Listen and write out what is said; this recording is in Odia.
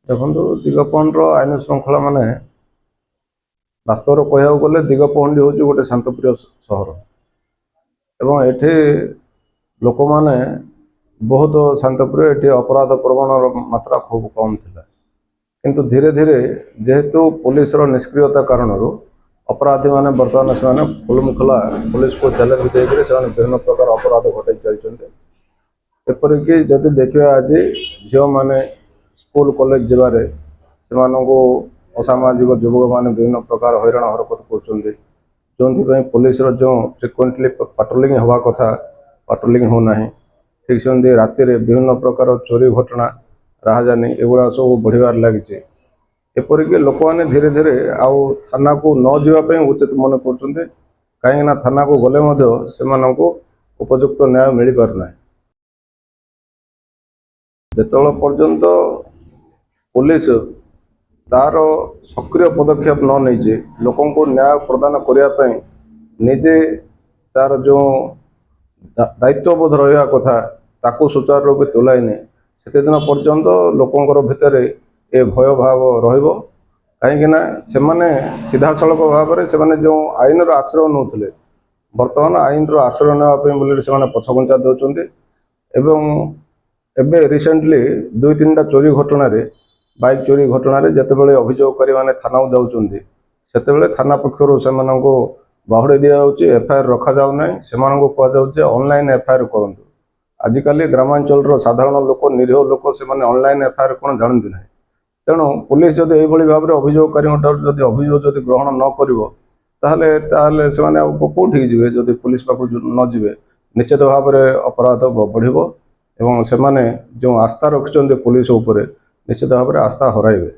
ଦେଖନ୍ତୁ ଦିଗପହଣ୍ଡିର ଆଇନ ଶୃଙ୍ଖଳା ମାନେ ବାସ୍ତବରେ କହିବାକୁ ଗଲେ ଦିଗପହଣ୍ଡି ହେଉଛି ଗୋଟେ ଶାନ୍ତପ୍ରିୟ ସହର ଏବଂ ଏଠି ଲୋକମାନେ ବହୁତ ଶାନ୍ତପ୍ରିୟ। ଏଠି ଅପରାଧ ପ୍ରବଣର ମାତ୍ରା ଖୁବ୍ କମ୍ ଥିଲା, କିନ୍ତୁ ଧୀରେ ଧୀରେ ଯେହେତୁ ପୁଲିସର ନିଷ୍କ୍ରିୟତା କାରଣରୁ ଅପରାଧୀମାନେ ବର୍ତ୍ତମାନ ସେମାନେ ଖୁଲମଖୁଲା ପୁଲିସକୁ ଚ୍ୟାଲେଞ୍ଜ ଦେଇକରି ସେମାନେ ବିଭିନ୍ନ ପ୍ରକାର ଅପରାଧ ଘଟାଇ ଚାଲିଛନ୍ତି। ଏପରିକି ଯଦି ଦେଖିବା ଆଜି ଝିଅମାନେ ସ୍କୁଲ କଲେଜ ଯିବାରେ ସେମାନଙ୍କୁ ଅସାମାଜିକ ଯୁବକମାନେ ବିଭିନ୍ନ ପ୍ରକାର ହଇରାଣ ହରକତ କରୁଛନ୍ତି, ଯେଉଁଥିପାଇଁ ପୁଲିସର ଯେଉଁ ଫ୍ରିକ୍ୱେଣ୍ଟଲି ପାଟ୍ରୋଲିଂ ହେବା କଥା ପାଟ୍ରୋଲିଂ ହେଉନାହିଁ। ଠିକ୍ ସେମିତି ରାତିରେ ବିଭିନ୍ନ ପ୍ରକାର ଚୋରି ଘଟଣା, ରାହାଜାନୀ ଏଗୁଡ଼ା ସବୁ ବଢ଼ିବାରେ ଲାଗିଛି। ଏପରିକି ଲୋକମାନେ ଧୀରେ ଧୀରେ ଆଉ ଥାନାକୁ ନ ଯିବା ପାଇଁ ଉଚିତ ମନେ କରୁଛନ୍ତି, କାହିଁକିନା ଥାନାକୁ ଗଲେ ମଧ୍ୟ ସେମାନଙ୍କୁ ଉପଯୁକ୍ତ ନ୍ୟାୟ ମିଳିପାରୁନାହିଁ। ଯେତେବେଳେ ପର୍ଯ୍ୟନ୍ତ ପୁଲିସ ତାର ସକ୍ରିୟ ପଦକ୍ଷେପ ନ ନେଇଛି ଲୋକଙ୍କୁ ନ୍ୟାୟ ପ୍ରଦାନ କରିବା ପାଇଁ ନିଜେ ତାର ଯେଉଁ ଦାୟିତ୍ୱବୋଧ ରହିବା କଥା ତାକୁ ସୁଚାରୁ ରୂପେ ତୁଲାଇନି, ସେତେଦିନ ପର୍ଯ୍ୟନ୍ତ ଲୋକଙ୍କର ଭିତରେ ଏ ଭୟ ଭାବ ରହିବ। କାହିଁକିନା ସେମାନେ ସିଧାସଳଖ ଭାବରେ ସେମାନେ ଯେଉଁ ଆଇନର ଆଶ୍ରୟ ନେଉଥିଲେ, ବର୍ତ୍ତମାନ ଆଇନର ଆଶ୍ରୟ ନେବା ପାଇଁ ବୋଲି ସେମାନେ ପଛଘୁଞ୍ଚା ଦେଉଛନ୍ତି। ଏବଂ ଏବେ ରିସେଣ୍ଟଲି 2-3ଟା ଚୋରି ଘଟଣାରେ, ବାଇକ୍ ଚୋରି ଘଟଣାରେ ଯେତେବେଳେ ଅଭିଯୋଗକାରୀମାନେ ଥାନାକୁ ଯାଉଛନ୍ତି ସେତେବେଳେ ଥାନା ପକ୍ଷରୁ ସେମାନଙ୍କୁ ବାହୁଡ଼ି ଦିଆଯାଉଛି, ଏଫଆଇଆର ରଖାଯାଉନାହିଁ। ସେମାନଙ୍କୁ କୁହାଯାଉଛି ଅନଲାଇନ୍ ଏଫଆଇଆର କରନ୍ତୁ। ଆଜିକାଲି ଗ୍ରାମାଞ୍ଚଳର ସାଧାରଣ ଲୋକ, ନିରୀହ ଲୋକ, ସେମାନେ ଅନଲାଇନ୍ ଏଫଆଇଆର କ'ଣ ଜାଣନ୍ତି ନାହିଁ। ତେଣୁ ପୁଲିସ ଯଦି ଏଇଭଳି ଭାବରେ ଅଭିଯୋଗକାରୀଙ୍କ ଠାରୁ ଯଦି ଅଭିଯୋଗ ଯଦି ଗ୍ରହଣ ନ କରିବ ତାହେଲେ ସେମାନେ ଆଉ କେଉଁଠିକି ଯିବେ? ଯଦି ପୁଲିସ ପାଖକୁ ନ ଯିବେ ନିଶ୍ଚିତ ଭାବରେ ଅପରାଧ ବଢ଼ିବ ଏବଂ ସେମାନେ ଯେଉଁ ଆସ୍ଥା ରଖିଛନ୍ତି ପୁଲିସ ଉପରେ ନିଶ୍ଚିତ ଭାବରେ ଆସ୍ଥା ହରାଇବେ।